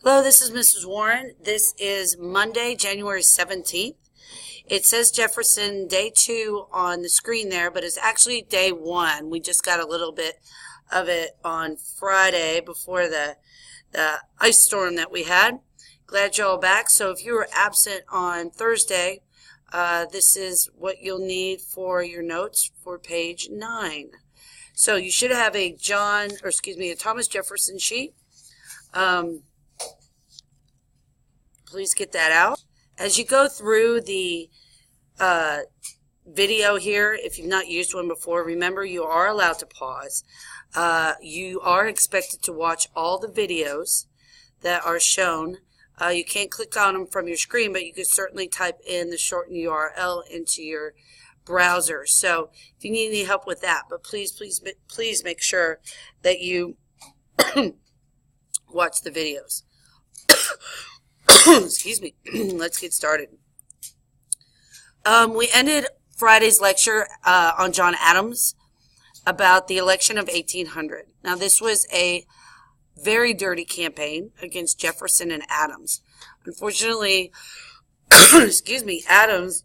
Hello, this is Mrs. Warren. This is Monday, January 17th. It says Jefferson day 2 on the screen there, but it's actually day 1. We just got a little bit of it on Friday before the ice storm that we had. Glad you're all back. So if you were absent on Thursday, this is what you'll need for your notes for page 9. So you should have a Thomas Jefferson sheet. Please get that out. As you go through the video here, if you've not used one before, remember you are allowed to pause. You are expected to watch all the videos that are shown. You can't click on them from your screen, but you can certainly type in the shortened URL into your browser. So if you need any help with that, but please make sure that you watch the videos. Excuse me. Let's get started. We ended Friday's lecture on John Adams about the election of 1800. Now, this was a very dirty campaign against Jefferson and Adams. Unfortunately, Adams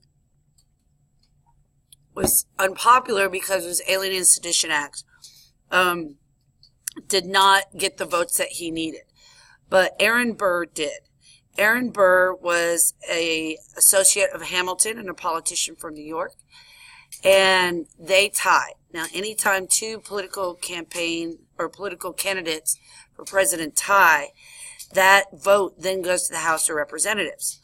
was unpopular because of his Alien and Sedition Act. Did not get the votes that he needed. But Aaron Burr did. Aaron Burr was an associate of Hamilton and a politician from New York, and they tied. Now, anytime two political candidates for president tie, that vote then goes to the House of Representatives.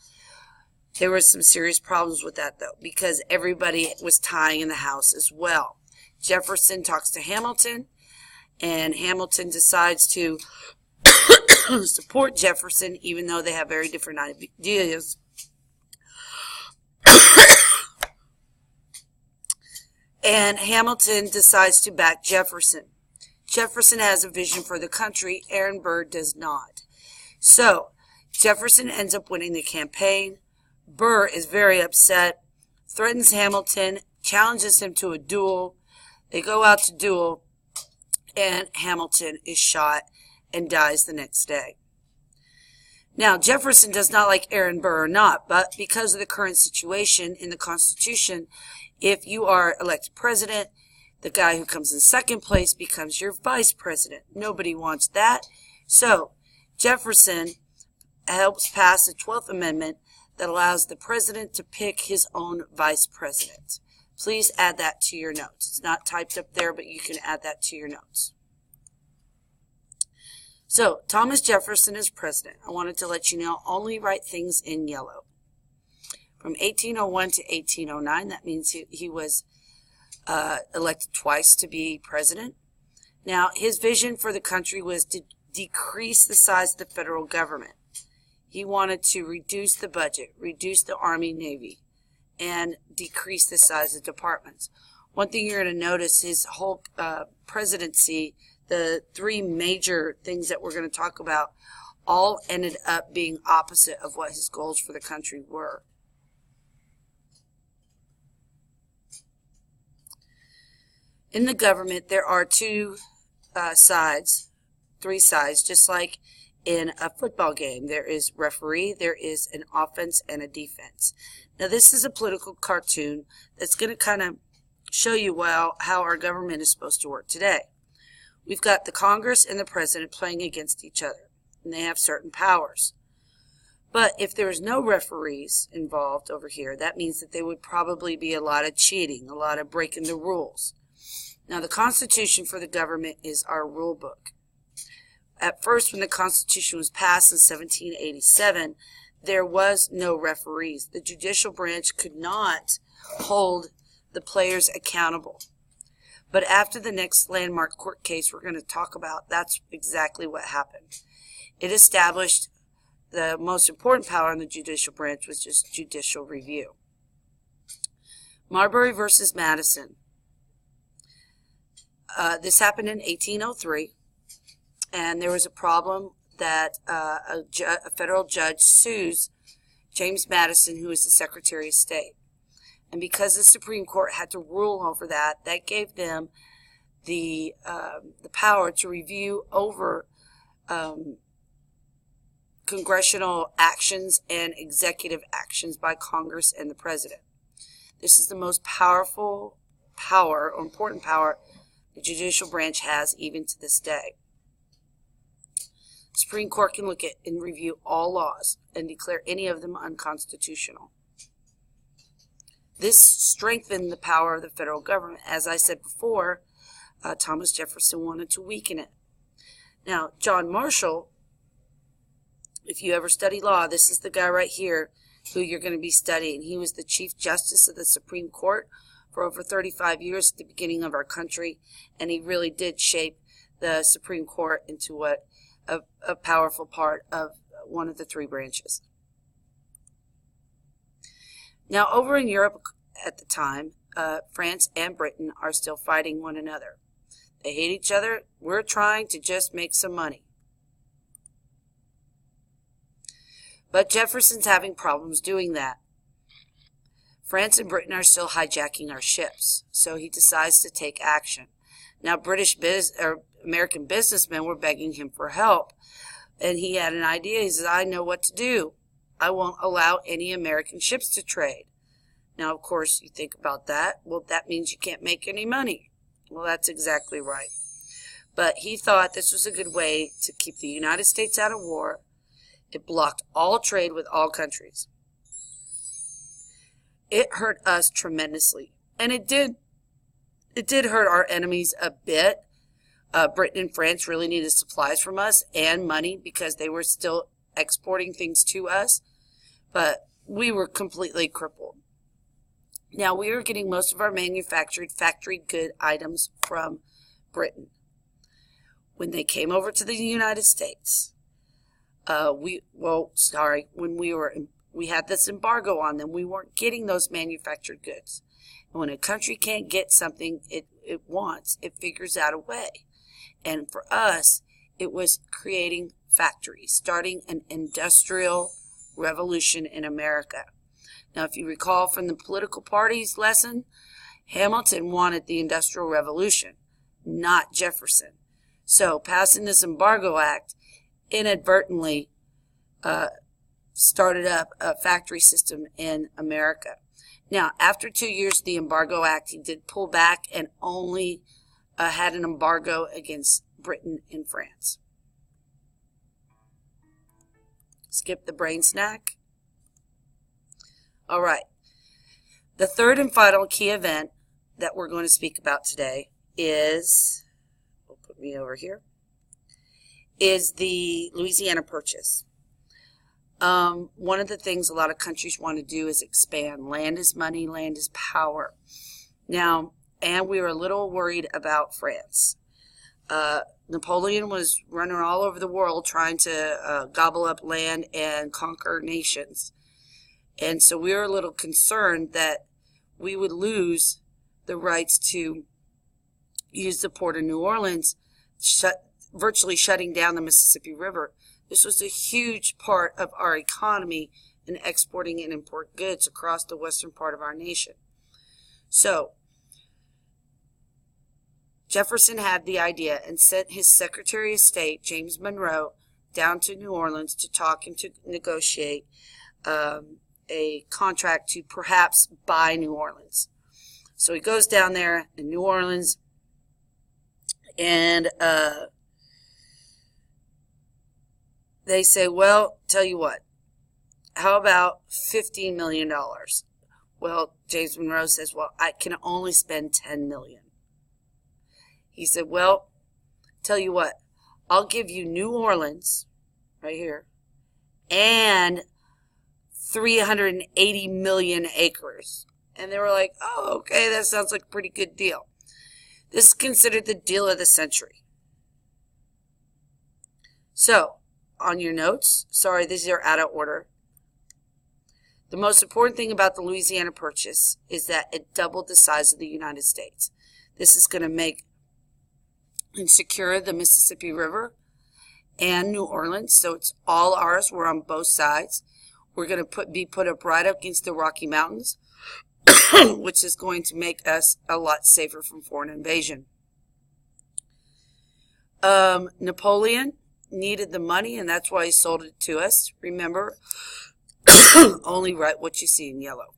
There were some serious problems with that, though, because everybody was tying in the House as well. Jefferson talks to Hamilton, and Hamilton decides to support Jefferson, even though they have very different ideas. And Hamilton decides to back Jefferson. Jefferson has a vision for the country. Aaron Burr does not. So Jefferson ends up winning the campaign. Burr is very upset, threatens Hamilton, challenges him to a duel. They go out to duel, and Hamilton is shot and dies the next day. Now, Jefferson does not like Aaron Burr or not, but because of the current situation in the Constitution, if you are elected president, the guy who comes in second place becomes your vice president. Nobody wants that. So Jefferson helps pass the 12th Amendment that allows the president to pick his own vice president. Please add that to your notes. It's not typed up there, but you can add that to your notes. So, Thomas Jefferson is president. I wanted to let you know, only write things in yellow. From 1801 to 1809, that means he was elected twice to be president. Now, his vision for the country was to decrease the size of the federal government. He wanted to reduce the budget, reduce the Army, Navy, and decrease the size of departments. One thing you're going to notice, his whole presidency, the three major things that we're going to talk about, all ended up being opposite of what his goals for the country were. In the government, there are three sides, just like in a football game. There is referee, there is an offense, and a defense. Now, this is a political cartoon that's going to kind of show you how our government is supposed to work today. We've got the Congress and the president playing against each other, and they have certain powers. But if there was no referees involved over here, that means that there would probably be a lot of cheating, a lot of breaking the rules. Now, the Constitution for the government is our rule book. At first, when the Constitution was passed in 1787, there was no referees. The judicial branch could not hold the players accountable. But after the next landmark court case we're going to talk about, that's exactly what happened. It established the most important power in the judicial branch, was just judicial review. Marbury versus Madison. This happened in 1803, and there was a problem that a federal judge sues James Madison, who is the Secretary of State. And because the Supreme Court had to rule over that, that gave them the power to review over congressional actions and executive actions by Congress and the President. This is the most powerful power, or important power, the judicial branch has even to this day. The Supreme Court can look at and review all laws and declare any of them unconstitutional. This strengthened the power of the federal government. As I said before, Thomas Jefferson wanted to weaken it. Now, John Marshall, if you ever study law, this is the guy right here who you're going to be studying. He was the Chief Justice of the Supreme Court for over 35 years at the beginning of our country, and he really did shape the Supreme Court into what a powerful part of one of the three branches. Now, over in Europe at the time, France and Britain are still fighting one another. They hate each other. We're trying to just make some money. But Jefferson's having problems doing that. France and Britain are still hijacking our ships, so he decides to take action. Now, American businessmen were begging him for help, and he had an idea. He says, I know what to do. I won't allow any American ships to trade. Now, of course, you think about that. Well, that means you can't make any money. Well, that's exactly right. But he thought this was a good way to keep the United States out of war. It blocked all trade with all countries. It hurt us tremendously, and it did hurt our enemies a bit. Britain and France really needed supplies from us and money because they were still exporting things to us, but we were completely crippled. Now, we were getting most of our manufactured factory good items from Britain. When they came over to the United States, when we had this embargo on them, we weren't getting those manufactured goods. And when a country can't get something it wants, it figures out a way. And for us, it was creating factories, starting an industrial revolution in America. Now, if you recall from the political parties lesson, Hamilton wanted the Industrial Revolution, not Jefferson. So passing this Embargo Act inadvertently started up a factory system in America. Now, after 2 years of the Embargo Act, he did pull back and only had an embargo against Britain and France. Skip the brain snack. All right. The third and final key event that we're going to speak about today is, we'll put me over here, is the Louisiana Purchase. One of the things a lot of countries want to do is expand. Land is money, land is power. Now, and we were a little worried about France. Napoleon was running all over the world trying to gobble up land and conquer nations. And so we were a little concerned that we would lose the rights to use the port of New Orleans, virtually shutting down the Mississippi River. This was a huge part of our economy in exporting and import goods across the western part of our nation. So Jefferson had the idea and sent his Secretary of State, James Monroe, down to New Orleans to talk and to negotiate a contract to perhaps buy New Orleans. So he goes down there in New Orleans, and they say, well, tell you what, how about $15 million? Well, James Monroe says, well, I can only spend $10 million. He said, well, tell you what, I'll give you New Orleans, right here, and 380 million acres. And they were like, oh, okay, that sounds like a pretty good deal. This is considered the deal of the century. So, on your notes, sorry, these are out of order. The most important thing about the Louisiana Purchase is that it doubled the size of the United States. This is going to make and secure the Mississippi River and New Orleans, so it's all ours. We're on both sides. We're going to be put up right up against the Rocky Mountains, which is going to make us a lot safer from foreign invasion. Napoleon needed the money, and that's why he sold it to us. Remember, only write what you see in yellow.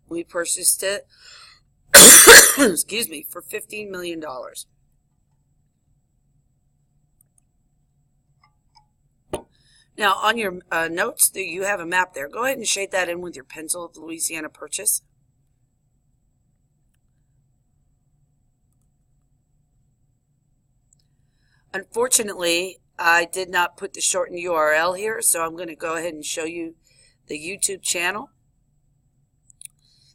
We purchased it, excuse me, for $15 million. Now, on your notes, you have a map there. Go ahead and shade that in with your pencil of the Louisiana Purchase. Unfortunately, I did not put the shortened URL here, so I'm going to go ahead and show you the YouTube channel.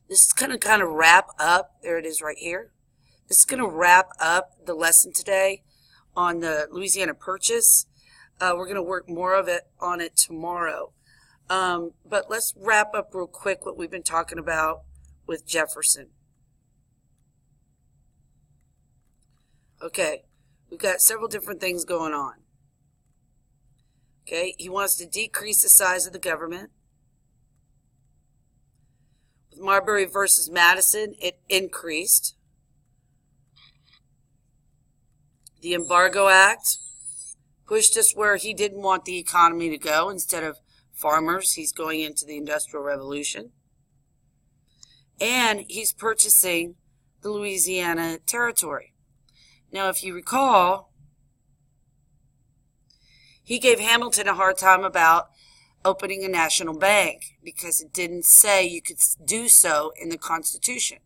This is going to kind of wrap up, there it is right here. This is going to wrap up the lesson today on the Louisiana Purchase. We're going to work more of it on it tomorrow. But let's wrap up real quick what we've been talking about with Jefferson. Okay, we've got several different things going on. Okay, he wants to decrease the size of the government. With Marbury versus Madison, it increased. The Embargo Act pushed us where he didn't want the economy to go. Instead of farmers, he's going into the Industrial Revolution. And he's purchasing the Louisiana Territory. Now, if you recall, he gave Hamilton a hard time about opening a national bank because it didn't say you could do so in the Constitution.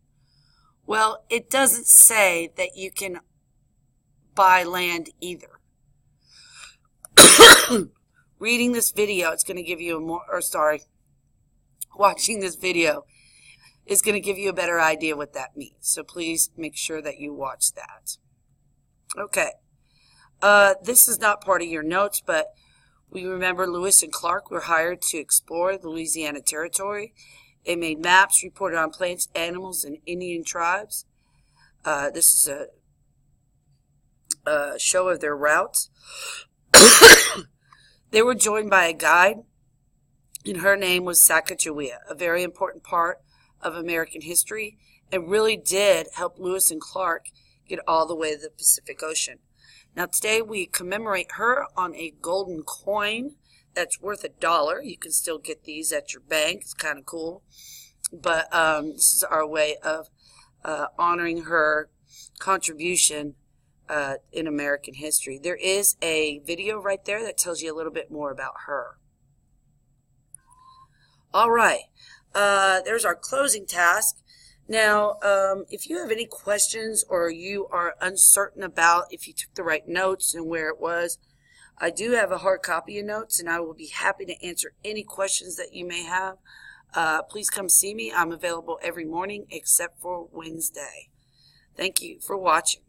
Well, it doesn't say that you can buy land either. Reading this video, it's going to give you a more, or sorry, watching this video is going to give you a better idea what that means. So please make sure that you watch that. Okay. This is not part of your notes, but we remember Lewis and Clark were hired to explore the Louisiana Territory. They made maps, reported on plants, animals, and Indian tribes. This is a show of their routes. They were joined by a guide, and her name was Sacagawea, a very important part of American history, and really did help Lewis and Clark get all the way to the Pacific Ocean. Now today we commemorate her on a golden coin that's worth $1. You can still get these at your bank. It's kind of cool. But this is our way of honoring her contribution in American history. There is a video right there that tells you a little bit more about her. All right. There's our closing task. Now, if you have any questions or you are uncertain about if you took the right notes and where it was, I do have a hard copy of notes, and I will be happy to answer any questions that you may have. Please come see me. I'm available every morning except for Wednesday. Thank you for watching.